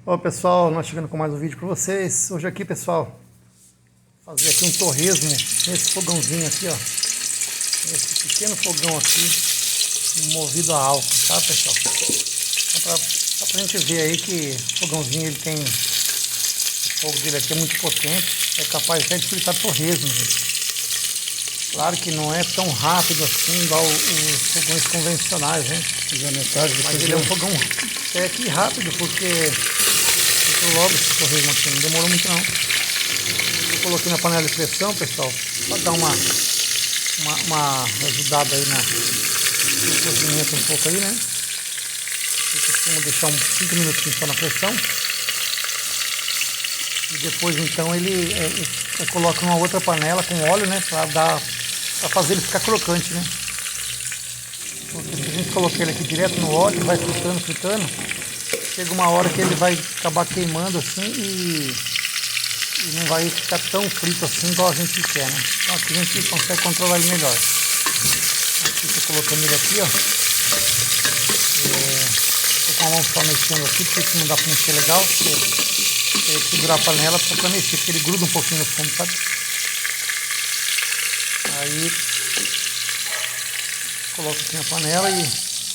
Olá pessoal, nós chegando com mais um vídeo para vocês. Hoje aqui, pessoal, fazer aqui um torresmo nesse fogãozinho aqui, ó. Esse pequeno fogão aqui, movido a álcool, tá, pessoal? Então, pra gente ver aí que o fogãozinho ele tem, o fogo dele aqui é muito potente, é capaz até de fritar torresmo, gente. Claro que não é tão rápido assim igual os fogões convencionais, né? Mas ele é um fogão até que rápido, porque logo esse torresmo aqui, não demorou muito não. Eu coloquei na panela de pressão, pessoal, para dar uma ajudada aí no cozimento um pouco aí, né? Eu costumo deixar uns 5 minutinhos só na pressão. E depois então eu coloco numa outra panela com óleo, né? Para fazer ele ficar crocante, né? Porque se a gente colocar ele aqui direto no óleo, ele vai fritando, chega uma hora que ele vai acabar queimando assim e não vai ficar tão frito assim igual a gente quer, né? Então aqui a gente consegue controlar ele melhor. Aqui estou colocando ele aqui, ó. Estou com a mão só mexendo aqui, porque se não dá para mexer legal, porque tem que segurar a panela para mexer, porque ele gruda um pouquinho no fundo, sabe? Aí coloco aqui na panela e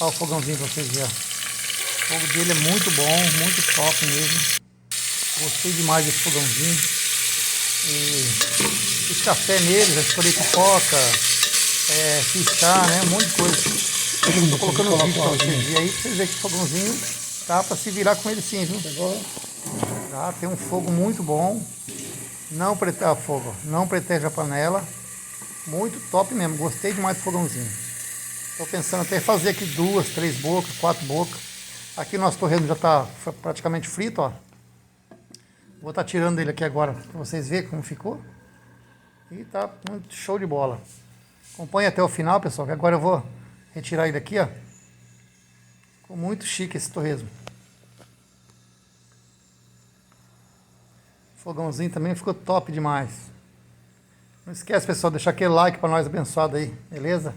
olha o fogãozinho para vocês verem. O fogo dele é muito bom, muito top mesmo. Gostei demais desse fogãozinho. E fiz café nele, já escolhi pipoca, fiz chá, né? Um monte de coisa. Estou colocando um vídeo para vocês verem aí, pra vocês verem que o fogãozinho dá para se virar com ele sim, viu? Tá, tem um fogo muito bom. Não pretege fogo, não pretege a panela. Muito top mesmo, gostei demais do fogãozinho. Estou pensando até fazer aqui 2, 3 bocas, 4 bocas. Aqui o nosso torresmo já está praticamente frito, ó. Vou estar tirando ele aqui agora para vocês verem como ficou. E tá muito show de bola. Acompanhe até o final, pessoal, que agora eu vou retirar ele aqui, ó. Ficou muito chique esse torresmo. O fogãozinho também ficou top demais. Não esquece, pessoal, deixar aquele like para nós abençoado aí, beleza?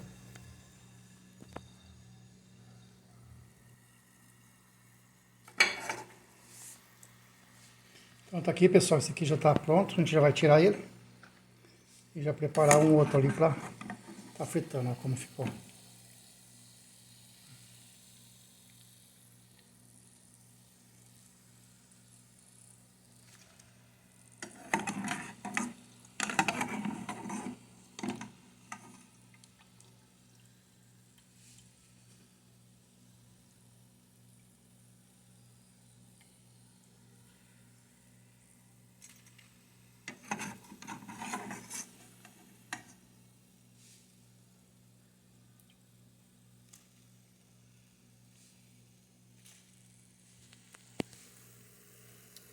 Então tá aqui, pessoal, esse aqui já tá pronto, a gente já vai tirar ele e já preparar um outro ali pra tá fritando, ó, como ficou.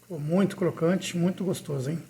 Ficou muito crocante, muito gostoso, hein?